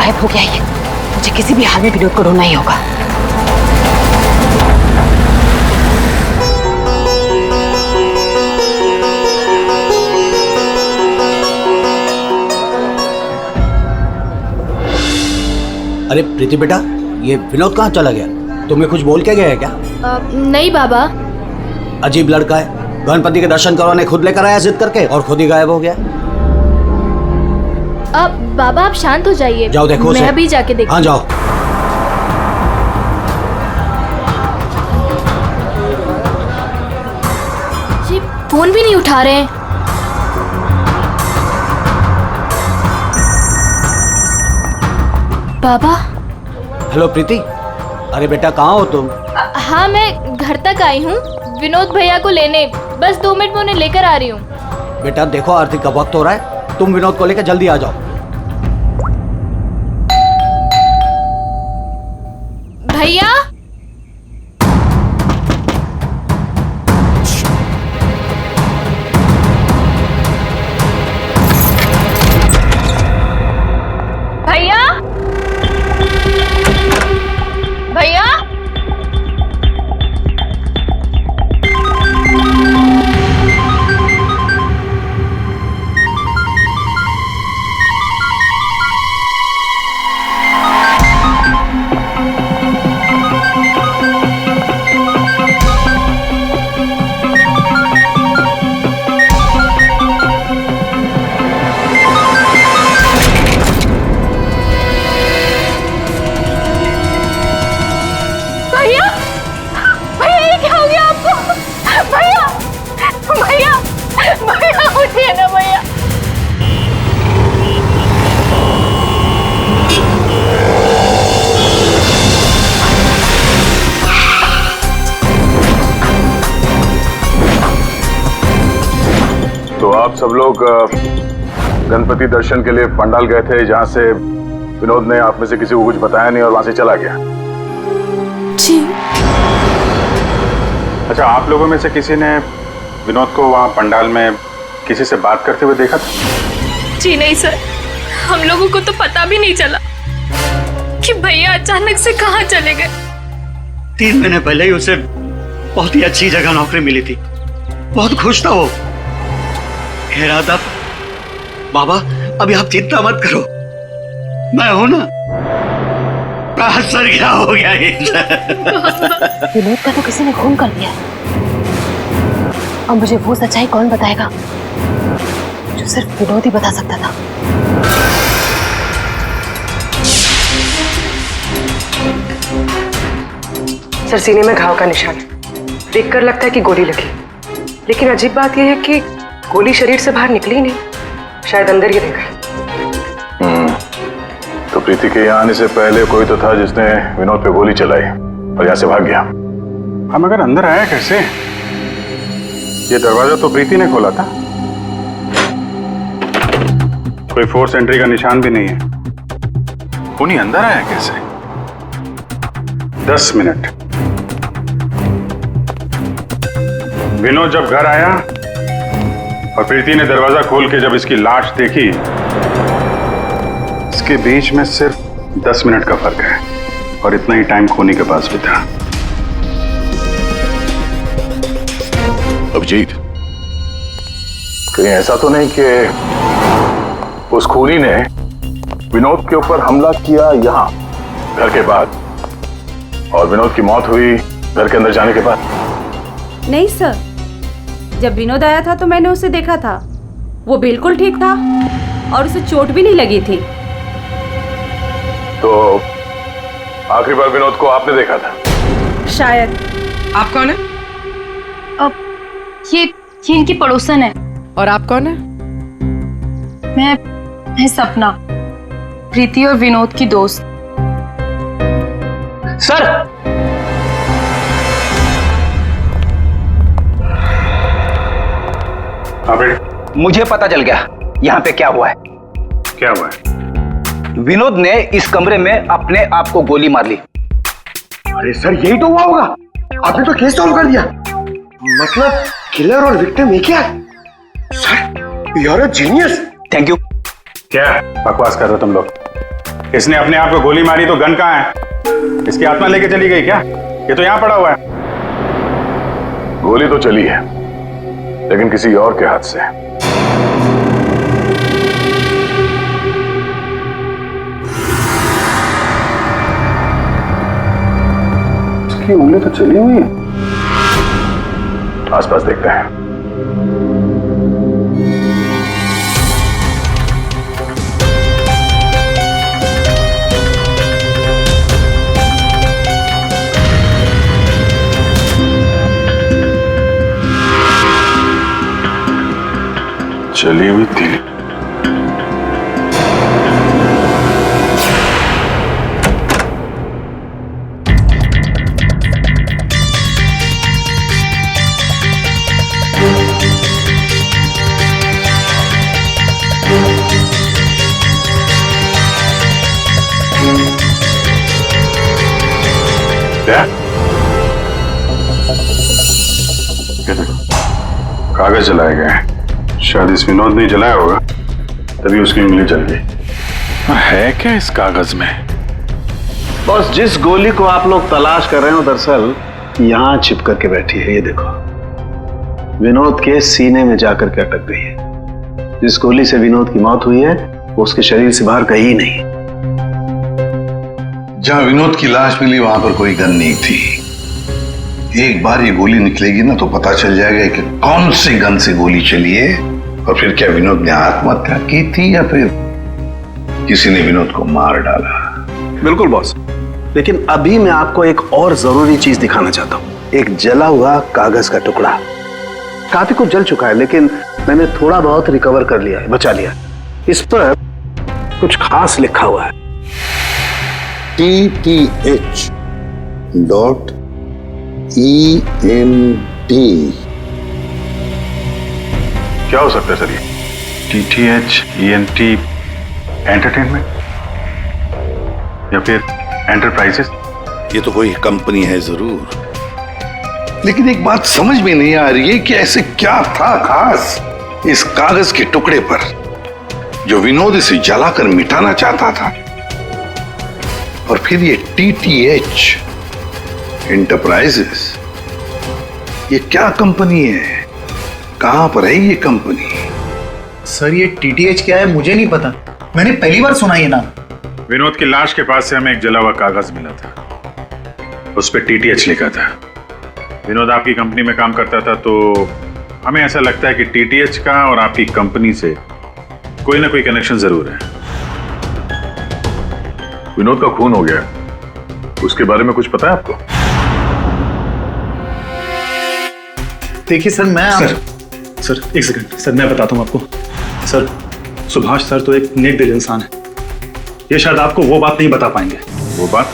गायब हो गया ये, मुझे किसी भी हाल में विनोद को ढूंढना ही होगा। अरे प्रीति बेटा, ये विनोद कहाँ चला गया? तुम्हें कुछ बोल के गया है क्या? नहीं बाबा। अजीब लड़का है, गणपति के दर्शन करवाने खुद लेकर आया जिद करके और खुद ही गायब हो गया। अब बाबा आप शांत हो जाइए। जाओ देखो मैं अभी जाके देखती हूँ। हाँ जाओ। जी फोन भी नहीं उठा रहे हैं। बाबा। हेलो प्रीति, अरे बेटा कहाँ हो तुम? हाँ मैं घर तक आई हूँ विनोद भैया को लेने, बस 2 मिनट में उन्हें लेकर आ रही हूँ। बेटा देखो आरती का वक्त हो रहा है, तुम विनोद को लेकर जल्दी आ जाओ। भैया। भैया। भैया। उठिए ना भैया। तो आप सब लोग गणपति दर्शन के लिए पंडाल गए थे, जहाँ से विनोद ने आप में से किसी को कुछ बताया नहीं और वहां से चला गया। जी। अच्छा, आप लोगों में से किसी ने विनोद को वहाँ पंडाल में किसी से बात करते हुए देखा था? जी नहीं सर, हम लोगों को तो पता भी नहीं चला कि भैया अचानक से कहाँ चले गए। 3 महीने पहले ही उसे बहुत ही अच्छी जगह नौकरी मिली थी, बहुत खुश था वो। कह रहा था बाबा अभी आप चिंता मत करो, मैं हूं ना। सर क्या हो गया विनोद का तो किसी ने खून कर दिया, अब मुझे वो सच्चाई कौन बताएगा जो सिर्फ विनोद ही बता सकता था। सर सीने में घाव का निशान, देखकर लगता है कि गोली लगी, लेकिन अजीब बात यह है कि गोली शरीर से बाहर निकली नहीं, शायद अंदर ही रह गई। तो प्रीति के यहाँ आने से पहले कोई तो था जिसने विनोद पे गोली चलाई और यहाँ से भाग गया। हम अगर अंदर आया कैसे? ये दरवाजा तो प्रीति ने खोला था, कोई फोर्स एंट्री का निशान भी नहीं है। उन्हीं अंदर आया कैसे? 10 मिनट। विनोद जब घर आया और प्रीति ने दरवाजा खोल के जब इसकी लाश देखी, इसके बीच में सिर्फ 10 मिनट का फर्क है और इतना ही टाइम खोनी के पास भी था। अभिजीत, कहीं ऐसा तो नहीं कि उस खूनी ने विनोद के ऊपर हमला किया यहाँ घर के बाद और विनोद की मौत हुई घर के अंदर जाने के बाद? नहीं सर, जब विनोद आया था तो मैंने उसे देखा था, वो बिल्कुल ठीक था और उसे चोट भी नहीं लगी थी। तो आखिरी बार विनोद को आपने देखा था? शायद। आप कौन है? अब ये इनकी पड़ोसन है। और आप कौन है? मैं सपना, प्रीति और विनोद की दोस्त। सर मुझे पता चल गया यहाँ पे क्या हुआ है। क्या हुआ है? विनोद ने इस कमरे में अपने आप को गोली मार ली। अरे सर यही तो हुआ होगा, आपने तो केस सॉल्व कर दिया। मतलब किलर और विक्टिम एक ही है। Sir you are a genius. Thank you. क्या बकवास कर रहे हो तुम लोग? इसने अपने आप को गोली मारी तो गन कहाँ है? इसकी आत्मा लेके चली गई क्या? ये तो यहाँ पड़ा हुआ है। गोली तो चली है, लेकिन किसी और के हाथ से। इसकी उंगली तो चली हुई है। आसपास देखते हैं। चली हुई थी। क्या? कागज जलाए गए हैं। शायद इस विनोद ने जलाया होगा, तभी उसकी उंगली जल गई। है क्या इस कागज में? बॉस, जिस गोली को आप लोग तलाश कर रहे हो दरअसल यहाँ छिप करके बैठी है। ये देखो, विनोद के सीने में जाकर के अटक गई है। जिस गोली से विनोद की मौत हुई है वो उसके शरीर से बाहर कहीं नहीं। जहां विनोद की लाश मिली वहां पर कोई गन नहीं थी। एक बार ये गोली निकलेगी ना तो पता चल जाएगा कि कौन सी गन से गोली चली है और फिर क्या विनोद ने आत्महत्या की थी या फिर किसी ने विनोद को मार डाला। बिल्कुल बॉस, लेकिन अभी मैं आपको एक और जरूरी चीज दिखाना चाहता हूँ। एक जला हुआ कागज का टुकड़ा। काफी कुछ जल चुका है, लेकिन मैंने थोड़ा बहुत रिकवर कर लिया है, बचा लिया। इस पर कुछ खास लिखा हुआ है। TTH.ENT। क्या हो सकता है सर ये? TTH.ENT एंटरटेनमेंट या फिर एंटरप्राइजेस? ये तो कोई कंपनी है जरूर, लेकिन एक बात समझ में नहीं आ रही है कि ऐसे क्या था खास इस कागज के टुकड़े पर जो विनोद इसे जलाकर मिटाना चाहता था। और फिर ये TTH एंटरप्राइजेस, ये क्या कंपनी है? कहां पर है ये कंपनी? सर ये TTH क्या है मुझे नहीं पता, मैंने पहली बार सुना ये नाम। विनोद की लाश के पास से हमें एक जला हुआ कागज मिला था, उस पर TTH लिखा था। विनोद आपकी कंपनी में काम करता था, तो हमें ऐसा लगता है कि TTH का और आपकी कंपनी से कोई ना कोई कनेक्शन जरूर है। विनोद का खून हो गया, उसके बारे में कुछ पता है आपको? देखिए सर, सर एक सेकंड सर, मैं बताता हूँ आपको। सर सुभाष सर तो एक नेक दिल इंसान है, ये शायद आपको वो बात नहीं बता पाएंगे। वो बात?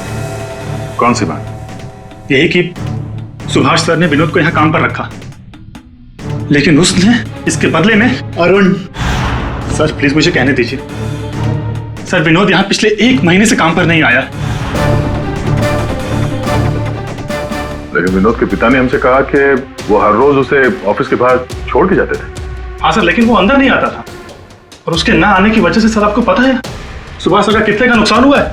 कौन सी बात? यही कि सुभाष सर ने विनोद को यहाँ काम पर रखा, लेकिन उसने इसके बदले में अरुण। सर प्लीज मुझे कहने दीजिए। सर विनोद यहाँ पिछले 1 महीने से काम पर नहीं आया। लेकिन विनोद के पिता ने हमसे कहा कि वो हर रोज उसे ऑफिस के बाहर छोड़ के जाते थे। हाँ सर, लेकिन वो अंदर नहीं आता था, और उसके ना आने की वजह से सर आपको पता है सुभाष सर का कितने का नुकसान हुआ है।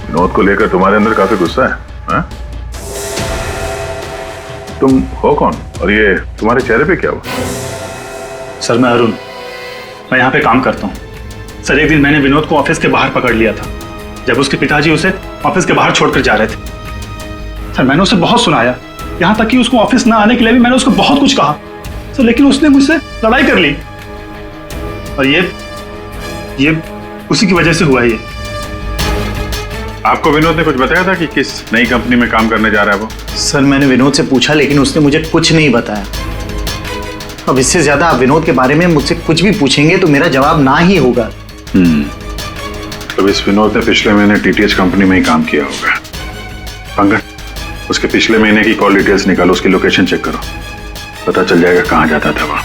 विनोद को लेकर तुम्हारे अंदर काफी गुस्सा है, हा? तुम हो कौन और ये तुम्हारे चेहरे पे क्या हुआ? सर मैं अरुण, मैं यहाँ पे काम करता हूँ। सर एक दिन मैंने विनोद को ऑफिस के बाहर पकड़ लिया था, जब उसके पिताजी उसे ऑफिस के बाहर छोड़कर जा रहे थे। सर मैंने उसे बहुत सुनाया, यहाँ तक कि उसको ऑफिस ना आने के लिए भी मैंने उसको बहुत कुछ कहा सर, लेकिन उसने मुझसे लड़ाई कर ली, और ये उसी की वजह से हुआ है ये। आपको विनोद ने कुछ बताया था कि किस नई कंपनी में काम करने जा रहा है वो? सर मैंने विनोद से पूछा, लेकिन उसने मुझे कुछ नहीं बताया। अब इससे ज्यादा आप विनोद के बारे में मुझसे कुछ भी पूछेंगे तो मेरा जवाब ना ही होगा। तो इस विनोद ने पिछले महीने TTH कंपनी में ही काम किया होगा। पंकज, उसके पिछले महीने की कॉल डिटेल्स निकालो, उसकी लोकेशन चेक करो, पता चल जाएगा कहाँ जाता था वहाँ।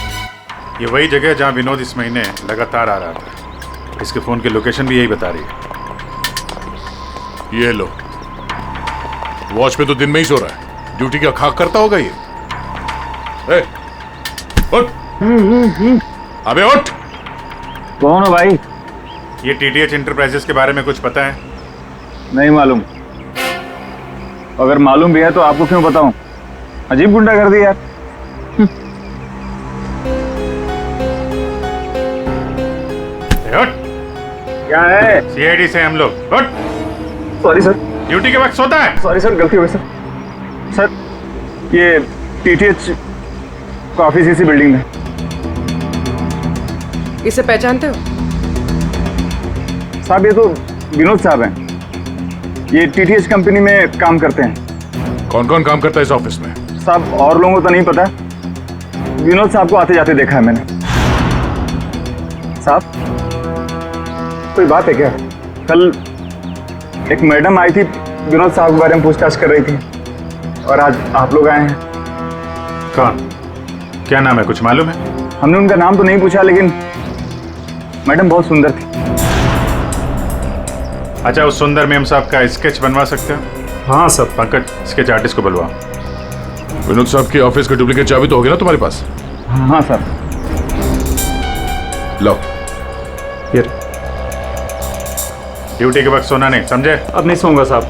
ये वही जगह है जहाँ विनोद इस महीने लगातार आ रहा था। इसके फोन की लोकेशन भी यही बता रही है। ये लो, वॉच पे तो दिन में ही सो रहा है, ड्यूटी का खाक करता होगा ये। उठ, अबे उठ। कौन हो भाई? ये टीटीएच इंटरप्राइजेस के बारे में कुछ पता है? नहीं मालूम। अगर मालूम भी है तो आपको क्यों बताऊं? अजीब गुंडागर्दी यार। क्या है? सीआईडी से हम लोग। Sorry sir. ड्यूटी के वक्त सोता है? सॉरी सर, गलती हो गई सर। सर ये टीटीएच का ऑफिस इसी बिल्डिंग में। इसे पहचानते हो? साहब ये तो विनोद साहब हैं। ये टीटीएच कंपनी में काम करते हैं। कौन कौन काम करता है इस ऑफिस में? साहब और लोगों को तो नहीं पता, विनोद साहब को आते जाते देखा है मैंने। साहब कोई बात है क्या? कल एक मैडम आई थी, विनोद साहब के बारे में पूछताछ कर रही थी, और आज आप लोग आए हैं। कौन? क्या नाम है, कुछ मालूम है? हमने उनका नाम तो नहीं पूछा, लेकिन मैडम बहुत सुंदर थी। अच्छा, उस सुंदर मेम साहब का स्केच बनवा सकते हो? हाँ सर। पंकज, स्केच आर्टिस्ट को बुलवाओ। विनोद साहब की ऑफिस का डुप्लीकेट चाबी तो होगी ना तुम्हारे पास? हाँ सर। लो। ड्यूटी के वक्त सोना नहीं, समझे? अब नहीं सोऊंगा साहब।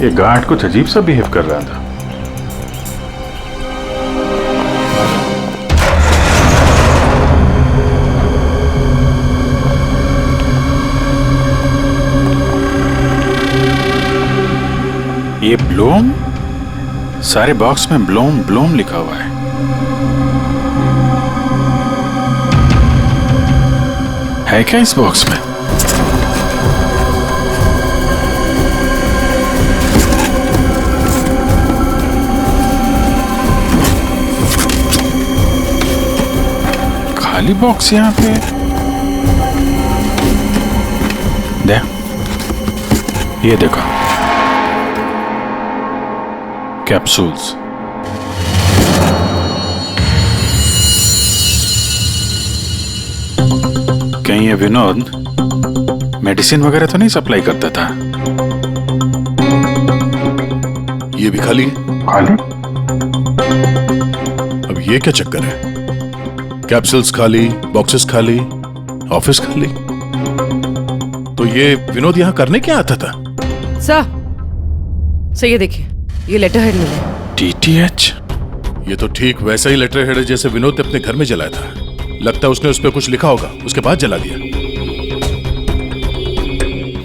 ये गार्ड कुछ अजीब सा बिहेव कर रहा था। ये ब्लूम, सारे बॉक्स में ब्लूम ब्लूम लिखा हुआ है। है क्या इस बॉक्स में? खाली बॉक्स यहाँ पे। दे, ये देखो, कैप्सूल्स। कहीं ये विनोद मेडिसिन वगैरह तो नहीं सप्लाई करता था? ये भी खाली है। खाली? अब ये क्या चक्कर है? कैप्सूल्स खाली, बॉक्सेस खाली, ऑफिस खाली। तो ये विनोद यहाँ करने क्या आता था? सर ये देखिए, ये लेटर हेड मिला। टीटीएच? ये तो ठीक वैसा ही लेटर हेड है जैसे विनोद ने अपने घर में जलाया था। लगता है उसने उस पर कुछ लिखा होगा, उसके बाद जला दिया।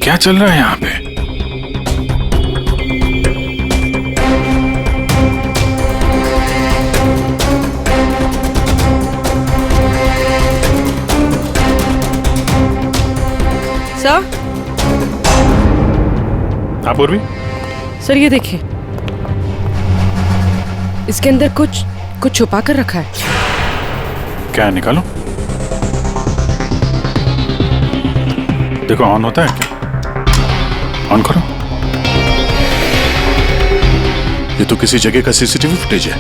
क्या चल रहा है यहाँ पे? सर? हाँ पूर्वी? सर ये देखिए, इसके अंदर कुछ छुपा कर रखा है। क्या निकालो? देखो ऑन होता है क्या? ऑन करो। ये तो किसी जगह का सीसीटीवी फुटेज है।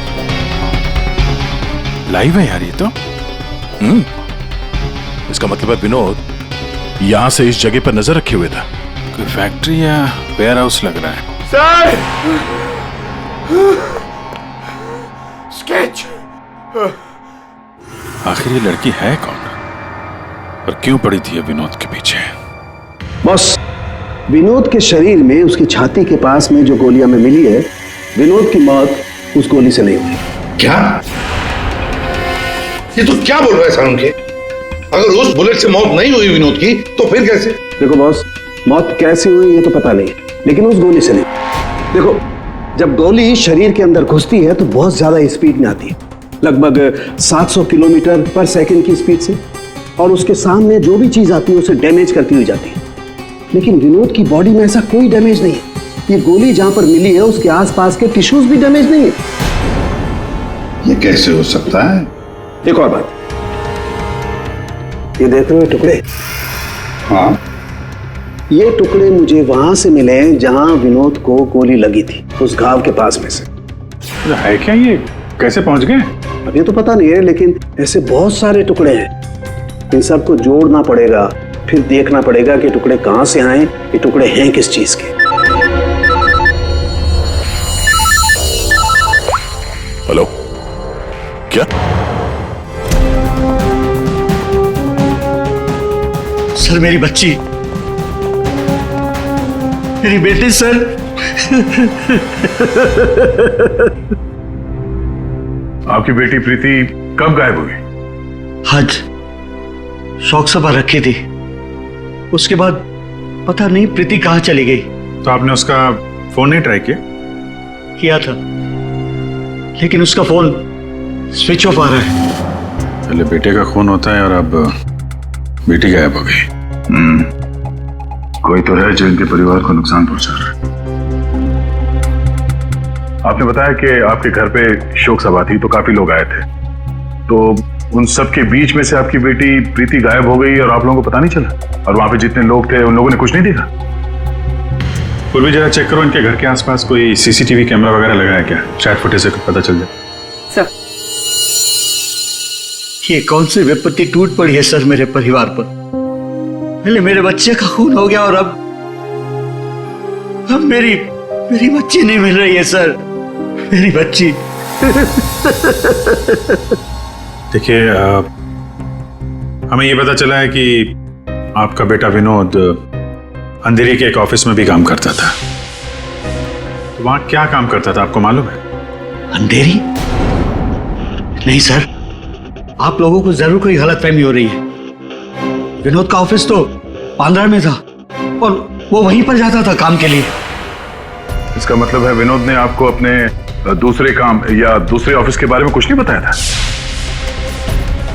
लाइव है यार ये तो। इसका मतलब है विनोद यहां से इस जगह पर नजर रखे हुए था। कोई फैक्ट्री या वेयर हाउस लग रहा है। सर! स्केच! आखिर ये लड़की है कौन और क्यों पड़ी थी विनोद के पीछे? बॉस, विनोद के शरीर में उसकी छाती के पास में जो गोलियां में मिली है, विनोद की मौत उस गोली से नहीं हुई। क्या? ये तो क्या बोल रहा है सारुण के? अगर उस बुलेट से मौत नहीं हुई विनोद की तो फिर कैसे? देखो बॉस, मौत कैसे हुई ये तो पता नहीं, लेकिन उस गोली से नहीं। देखो, जब गोली शरीर के अंदर घुसती है तो बहुत ज्यादा स्पीड में आती है, लगभग 700 किलोमीटर पर सेकंड की स्पीड से, और उसके सामने जो भी चीज आती है उसे डैमेज करती हुई जाती है। लेकिन विनोद की बॉडी में ऐसा कोई डैमेज नहीं है। ये गोली जहां पर मिली है उसके आसपास के टिश्यूज भी डैमेज नहीं है। ये कैसे हो सकता है? एक और बात, ये देख रहे हो टुकड़े? हाँ, ये टुकड़े मुझे वहां से मिले जहां विनोद को गोली लगी थी, उस घाव के पास में से। है क्या ये? कैसे पहुंच गए? अब ये तो पता नहीं है, लेकिन ऐसे बहुत सारे टुकड़े हैं। इन सबको जोड़ना पड़ेगा, फिर देखना पड़ेगा कि टुकड़े कहां से आए, ये टुकड़े हैं किस चीज के। हेलो, क्या? सर मेरी बच्ची, मेरी बेटी सर। आपकी बेटी प्रीति कब गायब हुई? आज शौक सभा रखी थी, उसके बाद पता नहीं प्रीति कहाँ चली गई। तो आपने उसका फोन नहीं ट्राई किया? किया था, लेकिन उसका फोन स्विच ऑफ आ रहा है। पहले बेटे का खून होता है और अब बेटी गायब हो गई। कोई तो है जो इनके परिवार को नुकसान पहुंचा रहा है। आपने बताया कि आपके घर पे शोक सभा थी तो काफी लोग आए थे, तो उन सब के बीच में से आपकी बेटी प्रीति गायब हो गई और आप लोगों को पता नहीं चला? और वहां पे जितने लोग थे उन लोगों ने कुछ नहीं देखा? पूर्वी जरा चेक करो इनके घर के आसपास कोई सीसीटीवी कैमरा वगैरह लगा है क्या? शायद फुटेज से पता चल जाए। सर, ये कौन सी विपत्ति टूट पड़ी है सर मेरे परिवार पर। पहले मेरे बच्चे का खून हो गया और अब मेरी बच्ची नहीं मिल रही है सर, मेरी बच्ची। देखिए, हमें ये पता चला है कि आपका बेटा विनोद अंधेरी के एक ऑफिस में भी काम करता था। तो वहां क्या काम करता था आपको मालूम है? अंधेरी? नहीं सर, आप लोगों को जरूर कोई गलतफहमी हो रही है। विनोद का ऑफिस तो बांद्रा में था और वो वहीं पर जाता था काम के लिए। इसका मतलब है विनोद ने आपको अपने दूसरे काम या दूसरे ऑफिस के बारे में कुछ नहीं बताया था?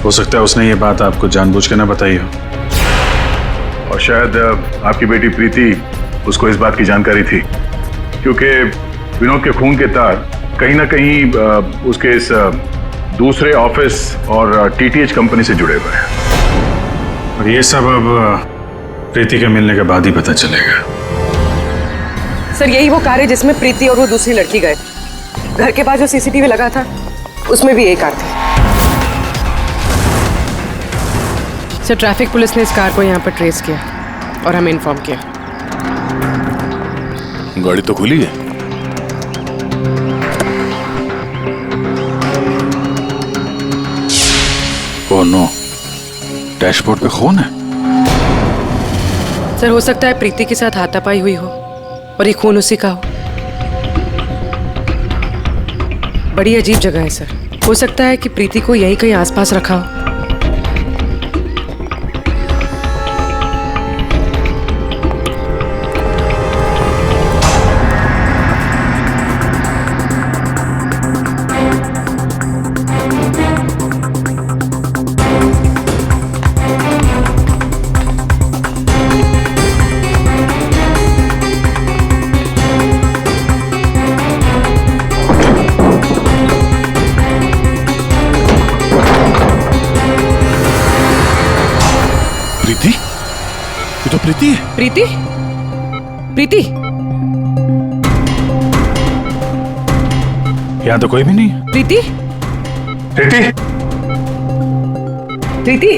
हो सकता है उसने ये बात आपको जानबूझ के ना बताई हो, और शायद आपकी बेटी प्रीति उसको इस बात की जानकारी थी, क्योंकि विनोद के खून के तार कहीं ना कहीं उसके इस दूसरे ऑफिस और टीटीएच कंपनी से जुड़े हुए हैं। और ये सब अब प्रीति के मिलने के बाद ही पता चलेगा। सर, यही वो कार है जिसमें प्रीति और वो दूसरी लड़की गए। घर के पास जो सीसीटीवी लगा था उसमें भी एक कार थी। सर, ट्रैफिक पुलिस ने इस कार को यहाँ पर ट्रेस किया और हमें इन्फॉर्म किया। गाड़ी तो खुली है। ओह नो, डैशबोर्ड पे खून है। सर, हो सकता है प्रीति के साथ हाथापाई हुई हो और ये खून उसी का हो। बड़ी अजीब जगह है सर, हो सकता है कि प्रीति को यहीं कहीं आसपास रखा हो। प्रीति? प्रीति? प्रीति? यहाँ तो कोई भी नहीं। प्रीति? प्रीति? प्रीति?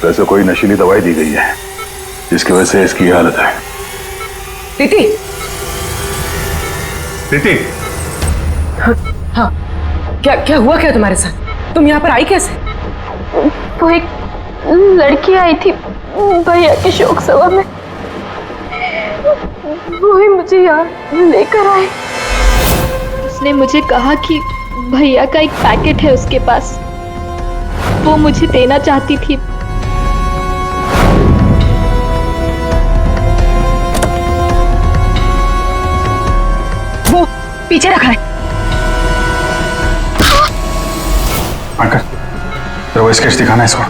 वैसे कोई नशीली दवाई दी गई है जिसकी वजह से इसकी हालत है। प्रीति? प्रीति? हाँ, क्या हुआ क्या तुम्हारे साथ? तुम यहाँ पर आई कैसे? वो एक लड़की आई थी भैया की शोक सभा में, वो ही मुझे यहाँ लेकर आई। उसने मुझे कहा कि भैया का एक पैकेट है उसके पास, वो मुझे देना चाहती थी। वो पीछे रखा है। अंकल, तो वो स्केच दिखाना इसको।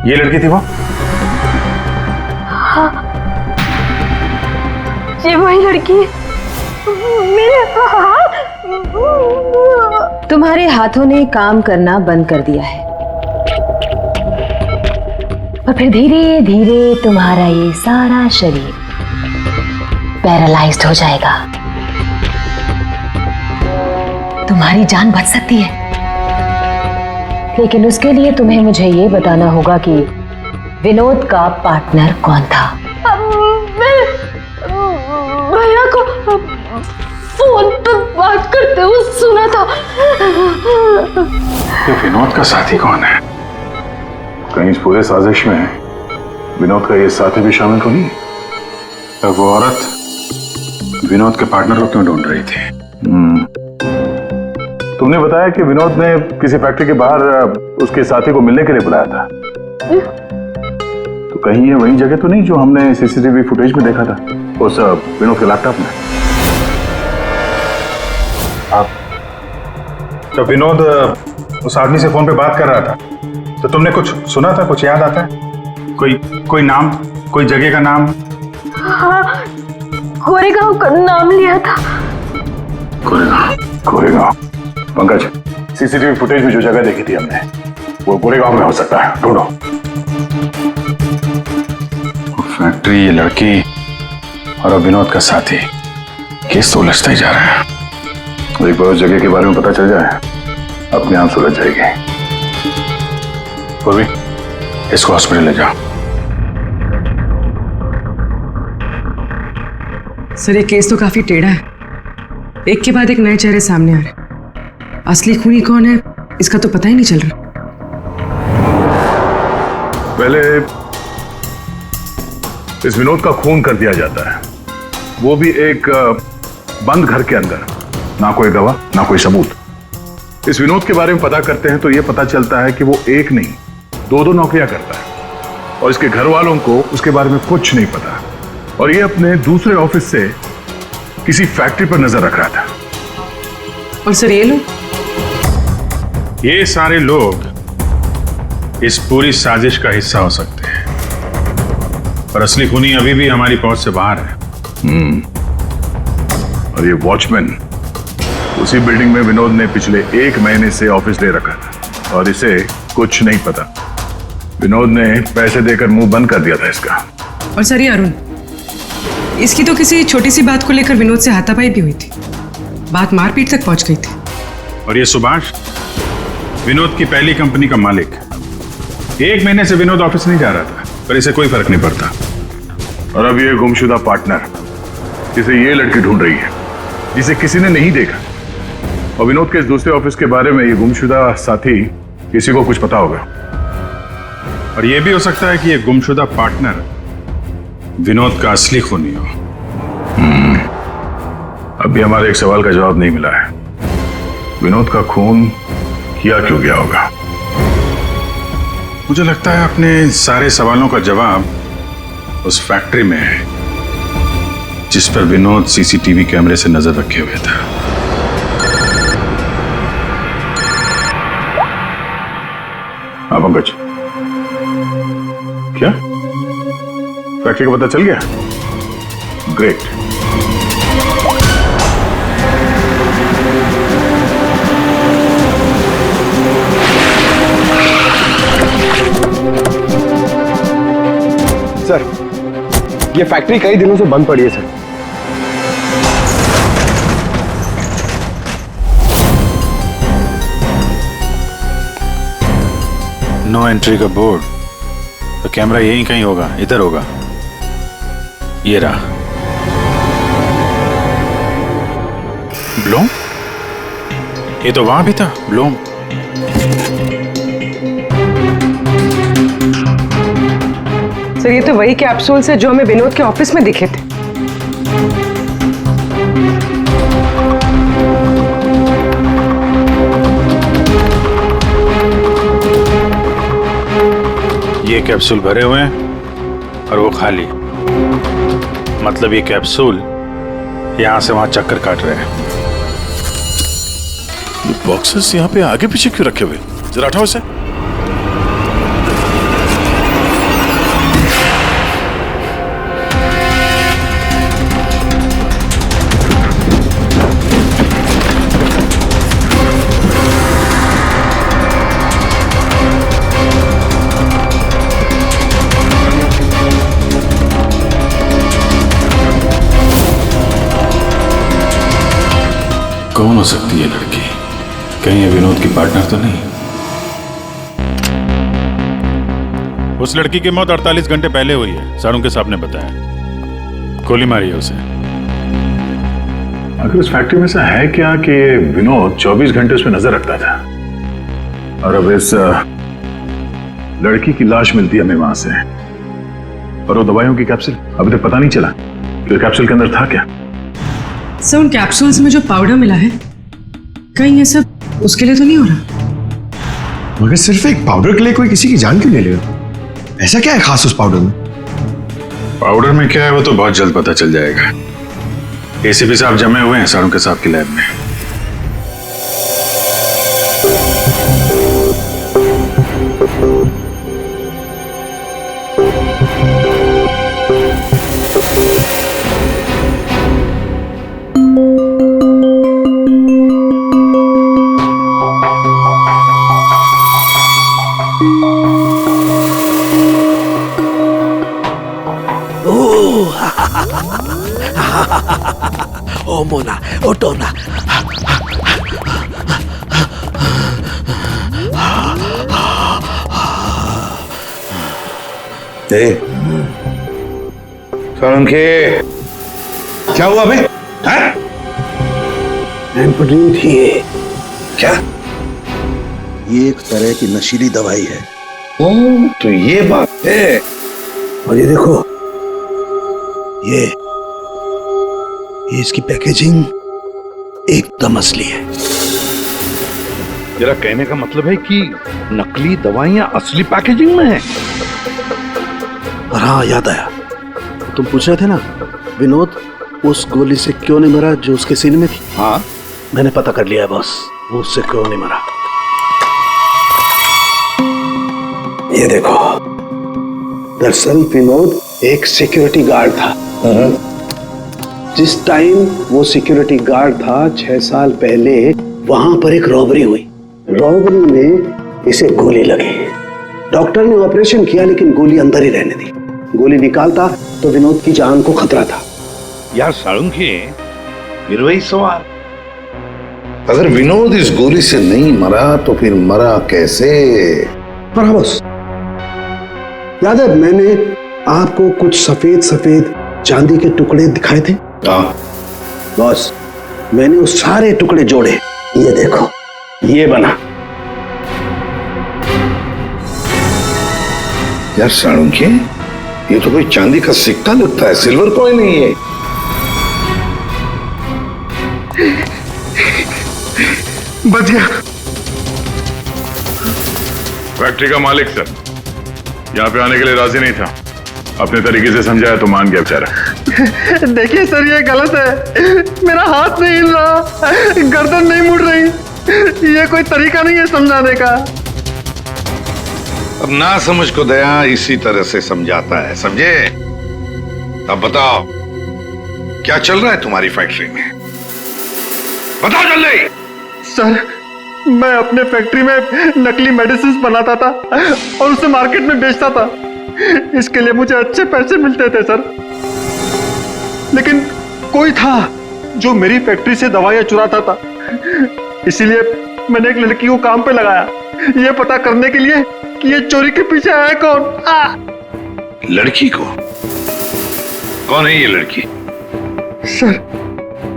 ये लड़की थी वो? हाँ, ये वही लड़की है। मेरे हाथ। तुम्हारे हाथों ने काम करना बंद कर दिया है और फिर धीरे धीरे तुम्हारा ये सारा शरीर पैरालाइज्ड हो जाएगा। तुम्हारी जान बच सकती है, लेकिन उसके लिए तुम्हें मुझे ये बताना होगा कि विनोद का पार्टनर कौन था। मैं भैया को फोन पर बात करते थे, वो सुना था। ये विनोद का साथी कौन है? कहीं इस पूरे साजिश में विनोद का ये साथी भी शामिल तो नहीं? तो वो औरत विनोद के पार्टनर को क्यों ढूंढ रही थी? तुमने बताया कि विनोद ने किसी फैक्ट्री के बाहर उसके साथी को मिलने के लिए बुलाया था। तो कहीं ये वही जगह तो नहीं जो हमने सीसीटीवी फुटेज में देखा था उस विनोद के लैपटॉप में? तो विनोद उस आदमी से फोन पे बात कर रहा था, तो तुमने कुछ सुना था? कुछ याद आता है? कोई नाम, कोई जगह का नाम? हाँ, कोरेगांव का नाम लिया था। कोरेगांव। पंकज, सीसीटीवी फुटेज में जो जगह देखी थी हमने, वो कोरेगांव में हो सकता है। ढूंढो। फैक्ट्री, ये लड़की और अब विनोद का साथी, केस तो उलझता ही जा रहा है। एक बार उस जगह के बारे में पता चल जाए, अपने आप सुलझ जाएगी। पूर्वी, इसको हॉस्पिटल ले जाओ। सर, ये केस तो काफी टेढ़ा है। एक के बाद एक नए चेहरे सामने आ रहे। असली खूनी कौन है इसका तो पता ही नहीं चल रहा। पहले इस विनोद का खून कर दिया जाता है, वो भी एक बंद घर के अंदर। ना कोई गवाह, ना कोई सबूत। इस विनोद के बारे में पता करते हैं तो यह पता चलता है कि वो एक नहीं, दो नौकरियां करता है और इसके घर वालों को उसके बारे में कुछ नहीं पता। और ये अपने दूसरे ऑफिस से किसी फैक्ट्री पर नजर रख रहा था। और सर, ये लोग? ये सारे लोग इस पूरी साजिश का हिस्सा हो सकते हैं, पर असली खूनी अभी भी हमारी पहुंच से बाहर है। और ये वॉचमैन उसी बिल्डिंग में विनोद ने पिछले 1 महीने से ऑफिस ले रखा था और इसे कुछ नहीं पता। विनोद ने पैसे देकर मुंह बंद कर दिया था इसका। और सर, ये अरुण, इसकी तो किसी छोटी सी बात को लेकर विनोद से हाथापाई भी हुई थी। बात मारपीट तक पहुंच गई थी। और ये सुभाष, विनोद की पहली कंपनी का मालिक। 1 महीने से विनोद ऑफिस नहीं जा रहा था, पर इसे कोई फर्क नहीं पड़ता। और अब ये गुमशुदा पार्टनर जिसे ये लड़की ढूंढ रही है, जिसे किसी ने नहीं देखा। और विनोद के इस दूसरे ऑफिस के बारे में ये गुमशुदा साथी किसी को कुछ पता होगा। और यह भी हो सकता है कि यह गुमशुदा पार्टनर विनोद का असली खूनी हो। अभी हमारे एक सवाल का जवाब नहीं मिला है। विनोद का खून किया क्यों गया होगा? मुझे लगता है अपने सारे सवालों का जवाब उस फैक्ट्री में है जिस पर विनोद सीसीटीवी कैमरे से नजर रखे हुए था। हाँ पंकज, क्या फैक्ट्री का पता चल गया? ग्रेट। सर, ये फैक्ट्री कई दिनों से बंद पड़ी है सर। नो एंट्री का बोर्ड, तो कैमरा यहीं कहीं होगा, इधर होगा। ये रहा। ब्लूम? ये तो वहां भी था, ब्लूम। सर, ये तो वही कैप्सूल्स है जो हमें विनोद के ऑफिस में दिखे थे। ये कैप्सूल भरे हुए हैं और वो खाली। मतलब ये कैप्सूल यहां से वहां चक्कर काट रहे हैं। ये बॉक्सेस यहाँ पे आगे पीछे क्यों रखे हुए? जरा हटाओ इसे। कौन हो सकती है लड़की? कहीं ये विनोद की पार्टनर तो नहीं? उस लड़की की मौत 48 घंटे पहले हुई है, सारों के साहब ने बताया। गोली मारी है उसे। आखिर उस फैक्ट्री में से है क्या कि विनोद 24 घंटे उस पर नजर रखता था, और अब इस लड़की की लाश मिलती है हमें वहां से, और वो दवाइयों की कैप्सूल अभी तक पता नहीं चला कि कैप्सूल के अंदर था क्या। सर उन कैप्सूल्स में जो पाउडर मिला है, कहीं ये सब उसके लिए तो नहीं हो रहा? मगर सिर्फ एक पाउडर के लिए कोई किसी की जान क्यों ले लेगा? ऐसा क्या है खास उस पाउडर में? पाउडर में क्या है वो तो बहुत जल्द पता चल जाएगा। एसीपी साहब जमे हुए हैं सारुंके साहब की लैब में। ओ मोना, ओ टोना। सारुंके, क्या हुआ बे? एम्फेटामिन थी ये। क्या? ये एक तरह की नशीली दवाई है। ओ, तो ये बात है। और ये देखो, ये इसकी पैकेजिंग एकदम असली है। तेरा कहने का मतलब है कि नकली दवाइयां असली पैकेजिंग में है? और हाँ, याद आया, तुम पूछ रहे थे ना विनोद उस गोली से क्यों नहीं मरा जो उसके सीने में थी। हाँ, मैंने पता कर लिया है बॉस, वो उससे क्यों नहीं मरा। ये देखो, दरअसल विनोद एक सिक्योरिटी गार्ड था। जिस टाइम वो सिक्योरिटी गार्ड था 6 साल पहले वहां पर एक रॉबरी हुई। रॉबरी में इसे गोली लगी। डॉक्टर ने ऑपरेशन किया लेकिन गोली अंदर ही रहने दी। गोली निकालता तो विनोद की जान को खतरा था। यार सारुंके, फिर वही सवाल, अगर विनोद इस गोली से नहीं मरा तो फिर मरा कैसे? पर हाँ बॉस, याद है मैंने आपको कुछ सफेद सफेद चांदी के टुकड़े दिखाए थे। हाँ बॉस, मैंने उस सारे टुकड़े जोड़े, ये देखो, ये बना। यार सारुंके, ये तो कोई चांदी का सिक्का लगता है, सिल्वर कॉइन नहीं है। बच गया। फैक्ट्री का मालिक सर यहाँ पे आने के लिए राजी नहीं था। अपने तरीके से समझाया तो मान गया बेचारा। देखिए सर, ये गलत है। मेरा हाथ नहीं हिल रहा, गर्दन नहीं मुड़ रही। ये कोई तरीका नहीं है समझाने का। अब ना समझ को दया इसी तरह से समझाता है, समझे? अब बताओ क्या चल रहा है तुम्हारी फैक्ट्री में? बताओ जल्दी। सर, मैं अपने फैक्ट्री में नकली मेडिसिन बनाता था और उसे मार्केट में बेचता था। इसके लिए मुझे अच्छे पैसे मिलते थे सर। लेकिन कोई था जो मेरी फैक्ट्री से दवाइयां चुराता था। इसीलिए मैंने एक लड़की को काम पे लगाया, ये पता करने के लिए कि ये चोरी के पीछे है कौन। लड़की को? कौन है ये लड़की? सर,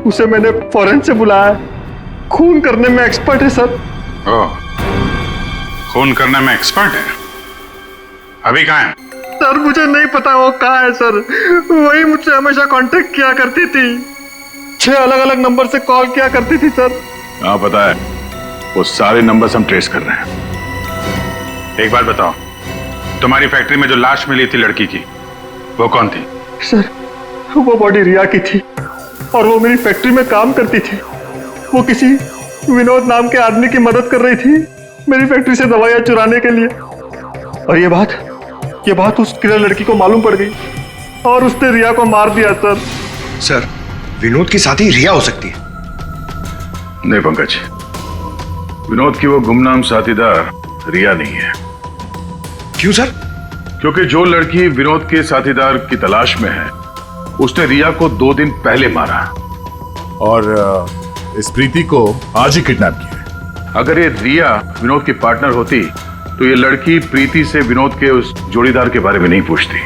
उसे मैंने फॉरेन से बुलाया। खून करने में एक्सपर्ट है सर। ओह, खून करने में एक्सपर्ट है? अभी कहाँ है? सर, मुझे नहीं पता वो कहाँ है सर। वही मुझसे हमेशा कांटेक्ट किया करती थी। 6 अलग अलग नंबर से कॉल किया करती थी सर। हाँ पता है, वो सारे नंबर्स हम ट्रेस कर रहे हैं। एक बात बताओ, तुम्हारी फैक्ट्री में जो लाश मिली थी लड़की की, वो कौन थी? सर, वो बॉडी रिया की थी और वो मेरी फैक्ट्री में काम करती थी। वो किसी विनोद नाम के आदमी की मदद कर रही थी मेरी फैक्ट्री से दवाइयां चुराने के लिए। और ये बात उस किलर लड़की को मालूम पड़ गई और उसने रिया को मार दिया सर। सर, विनोद की साथी रिया हो सकती है। नहीं पंकज, विनोद की वो गुमनाम साथीदार रिया नहीं है। क्यों सर? क्योंकि जो लड़की विनोद के साथीदार की तलाश में है, उसने रिया को 2 दिन पहले मारा और इस प्रीति को आज ही किडनैप किया। अगर ये रिया विनोद की पार्टनर होती तो ये लड़की प्रीति से विनोद के उस जोड़ीदार के बारे में नहीं पूछती।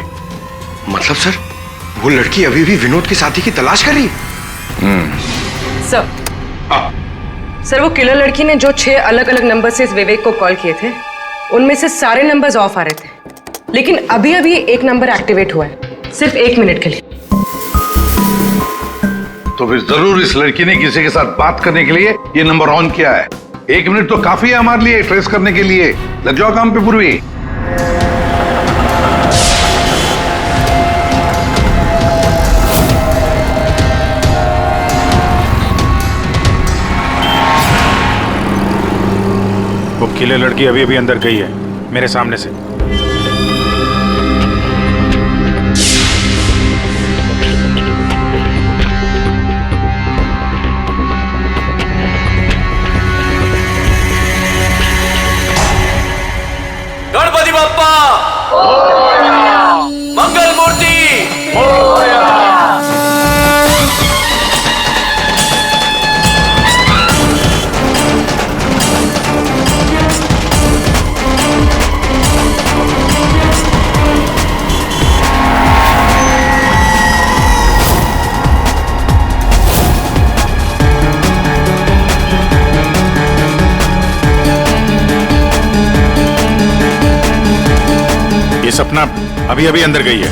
मतलब सर, वो लड़की अभी भी विनोद के साथी की तलाश कर रही है? सर वो किलर लड़की ने जो 6 अलग अलग नंबर से इस विवेक को कॉल किए थे, उनमें से सारे नंबर्स ऑफ आ रहे थे, लेकिन अभी अभी एक नंबर एक्टिवेट हुआ है, सिर्फ 1 मिनट के लिए। तो फिर जरूर इस लड़की ने किसी के साथ बात करने के लिए ये नंबर ऑन किया है। 1 मिनट तो काफी है हमारे लिए ट्रेस करने के लिए। लग जाओ काम पे पूर्वी। वो किले लड़की अभी अभी अंदर गई है मेरे सामने से। गणपति बप्पा मंगल मूर्ति ये सपना अभी अभी अंदर गई है।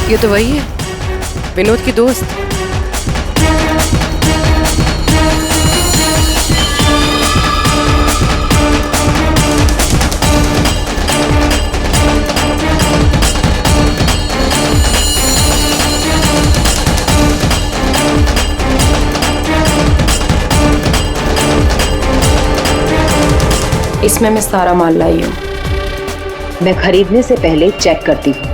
ये तो वही है, विनोद की दोस्त। इसमें मैं सारा माल लाई हूँ। मैं खरीदने से पहले चेक करती हूँ।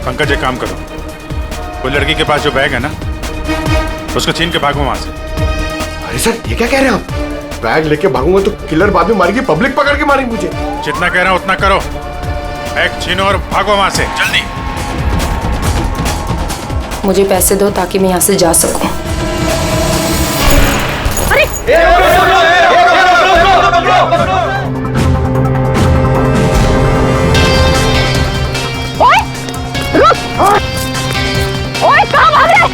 पंकज एक काम करो, कोई लड़की के पास जो बैग है ना, उसको छीन के भागो वहां से। अरे सर ये क्या कह रहे हैं आप? बैग लेके भागूंगा तो किलर बाद में मारेगी, पब्लिक पकड़ के मारेगी मुझे। जितना कह रहा हूं उतना करो। बैग छीनो और भागो वहां से जल्दी। मुझे पैसे दो ताकि मैं यहाँ से जा सकूं। अरे ओए रुक! ओए कहाँ भाग रहे?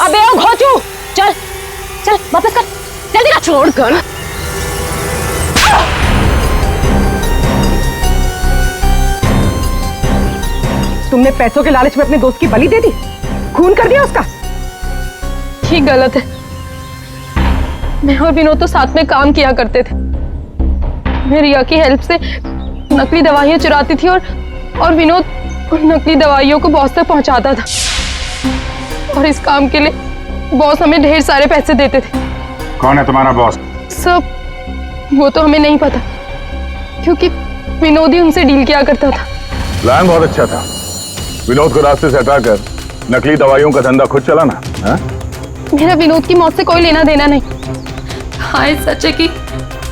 अबे ओ घोचू, चल चल वापस कर, जल्दी कर। छोड़ कर। तुमने पैसों के लालच में अपने दोस्त की बलि दे दी, खून कर दिया उसका। ये गलत है। मैं और विनोद तो साथ में काम किया करते थे। मैं रिया की हेल्प से नकली दवाइयां चुराती थी और विनोद उन नकली दवाइयों को बॉस तक पहुंचाता था। और इस काम के लिए बॉस हमें ढेर सारे पैसे देते थे। कौन है तुम्हारा बॉस? सब वो तो हमें नहीं पता, क्योंकि विनोद ही उनसे डील किया करता था। प्लान बहुत अच्छा था, विनोद को रास्ते से हटाकर नकली दवाइयों का धंधा खुद चलाना। मेरा विनोद की मौत से कोई लेना देना नहीं। हाँ सच है कि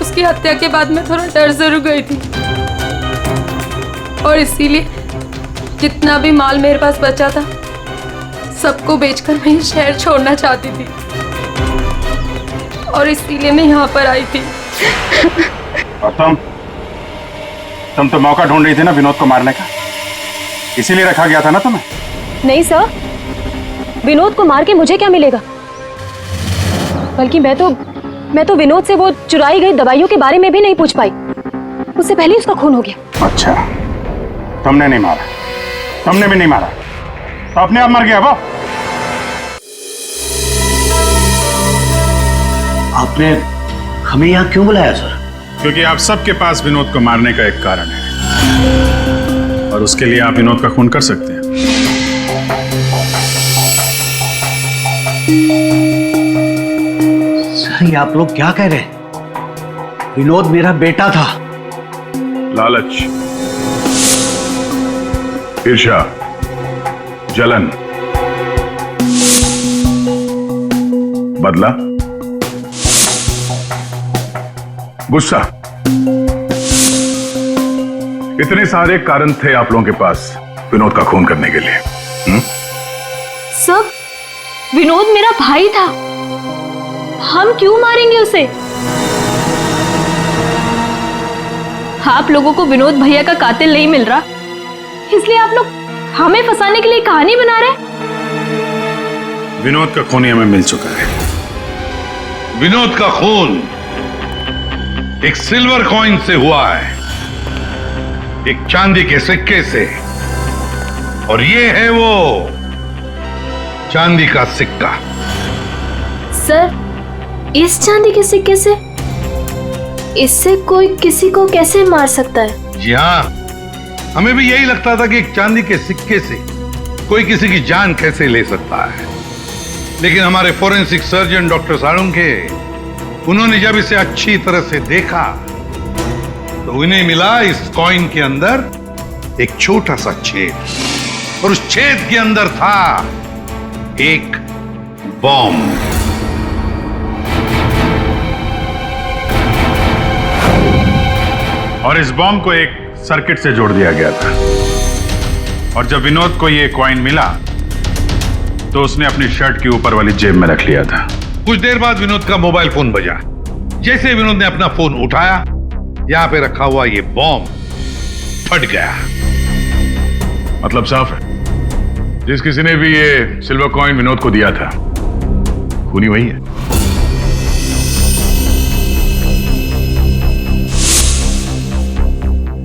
उसकी हत्या के बाद मैं थोड़ा डर जरूर गई थी, और इसीलिए जितना भी माल मेरे पास बचा था सबको बेचकर मैं ये शहर छोड़ना चाहती थी, और इसीलिए मैं यहाँ पर आई थी। और तुम तो मौका ढूंढ रही थी ना विनोद को मारने का, इसीलिए रखा गया था ना तुम्हें? नहीं सर, विनोद को मार के मुझे क्या मिलेगा? बल्कि मैं तो विनोद से वो चुराई गई दवाइयों के बारे में भी नहीं पूछ पाई, उससे पहले उसका खून हो गया। अच्छा, तुमने नहीं मारा, तुमने भी नहीं मारा, तो अपने आप मर गया वो। आपने हमें यहाँ क्यों बुलाया सर? क्योंकि आप सबके पास विनोद को मारने का एक कारण है, और उसके लिए आप विनोद का खून कर सकते हैं। सर ये आप लोग क्या कह रहे हैं? विनोद मेरा बेटा था। लालच, ईर्ष्या, जलन, बदला, गुस्सा, इतने सारे कारण थे आप लोगों के पास विनोद का खून करने के लिए। सर, विनोद मेरा भाई था, हम क्यों मारेंगे उसे? आप लोगों को विनोद भैया का कातिल नहीं मिल रहा, इसलिए आप लोग हमें फंसाने के लिए कहानी बना रहे हैं। विनोद का खून हमें मिल चुका है। विनोद का खून एक सिल्वर कॉइन से हुआ है, एक चांदी के सिक्के से, और ये है वो चांदी का सिक्का। सर, इस चांदी के सिक्के से? इससे कोई किसी को कैसे मार सकता है? जी हाँ, हमें भी यही लगता था कि एक चांदी के सिक्के से कोई किसी की जान कैसे ले सकता है, लेकिन हमारे फोरेंसिक सर्जन डॉक्टर साळुंखे, उन्होंने जब इसे अच्छी तरह से देखा तो उन्हें मिला इस कॉइन के अंदर एक छोटा सा छेद, और उस छेद के अंदर था एक बॉम्ब। और इस बॉम्ब को एक सर्किट से जोड़ दिया गया था, और जब विनोद को ये कॉइन मिला तो उसने अपनी शर्ट के ऊपर वाली जेब में रख लिया था। कुछ देर बाद विनोद का मोबाइल फोन बजा। जैसे विनोद ने अपना फोन उठाया, यहां पे रखा हुआ ये बॉम्ब फट गया। मतलब साफ है, जिस किसी ने भी ये सिल्वर कॉइन विनोद को दिया था, खूनी वही है।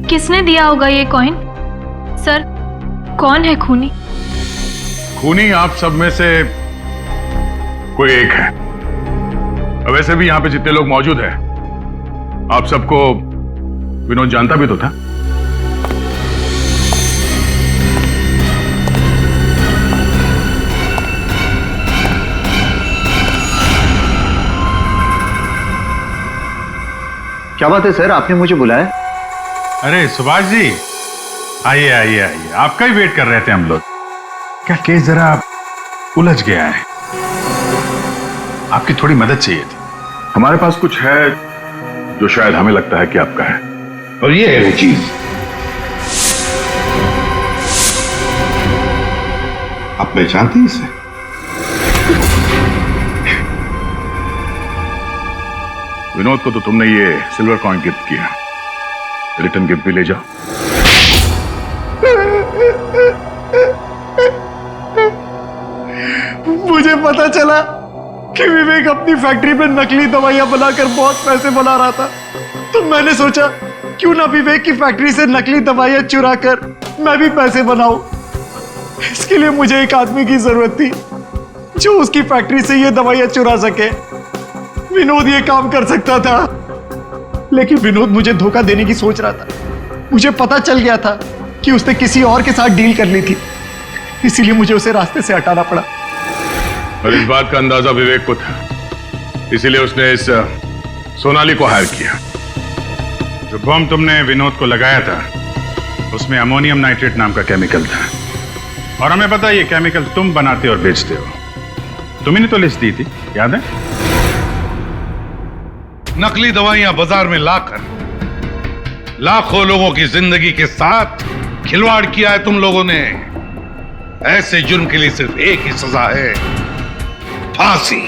किसने दिया होगा ये कॉइन? सर, कौन है खूनी? खूनी आप सब में से कोई एक है। वैसे भी यहां पे जितने लोग मौजूद हैं, आप सबको विनोद जानता भी तो था। क्या बात है सर, आपने मुझे बुलाया? अरे सुभाष जी, आइए आइए आइए, आपका ही वेट कर रहे थे हम लोग। क्या केस जरा उलझ गया है, आपकी थोड़ी मदद चाहिए थी। हमारे पास कुछ है जो शायद हमें लगता है कि आपका है, और ये है वो चीज। आप पहचानते हैं इसे? विनोद को तो तुमने ये सिल्वर कॉइन गिफ्ट किया, रिटर्न गिफ्ट भी ले जाओ। मुझे पता चला कि विवेक अपनी फैक्ट्री में नकली दवाइयां बनाकर बहुत पैसे बना रहा था, तो मैंने सोचा क्यों ना विवेक की फैक्ट्री से नकली दवाइयां चुरा कर मैं भी पैसे बनाऊं। इसके लिए मुझे एक आदमी की जरूरत थी जो उसकी फैक्ट्री से ये दवाइयां चुरा सके। विनोद ये काम कर सकता था, लेकिन विनोद मुझे धोखा देने की सोच रहा था। मुझे पता चल गया था कि उसने किसी और के साथ डील कर ली थी, इसीलिए मुझे उसे रास्ते से हटाना पड़ा। और इस बात का अंदाजा विवेक को था, इसीलिए उसने इस सोनाली को हायर किया। जो बम तुमने विनोद को लगाया था, उसमें अमोनियम नाइट्रेट नाम का केमिकल था, और हमें पता है ये केमिकल तुम बनाते और बेचते हो। तुम्ही ने तो लिस्ट दी थी, याद है? नकली दवाइयां बाजार में लाकर लाखों लोगों की जिंदगी के साथ खिलवाड़ किया है तुम लोगों ने। ऐसे जुर्म के लिए सिर्फ एक ही सजा है, फांसी।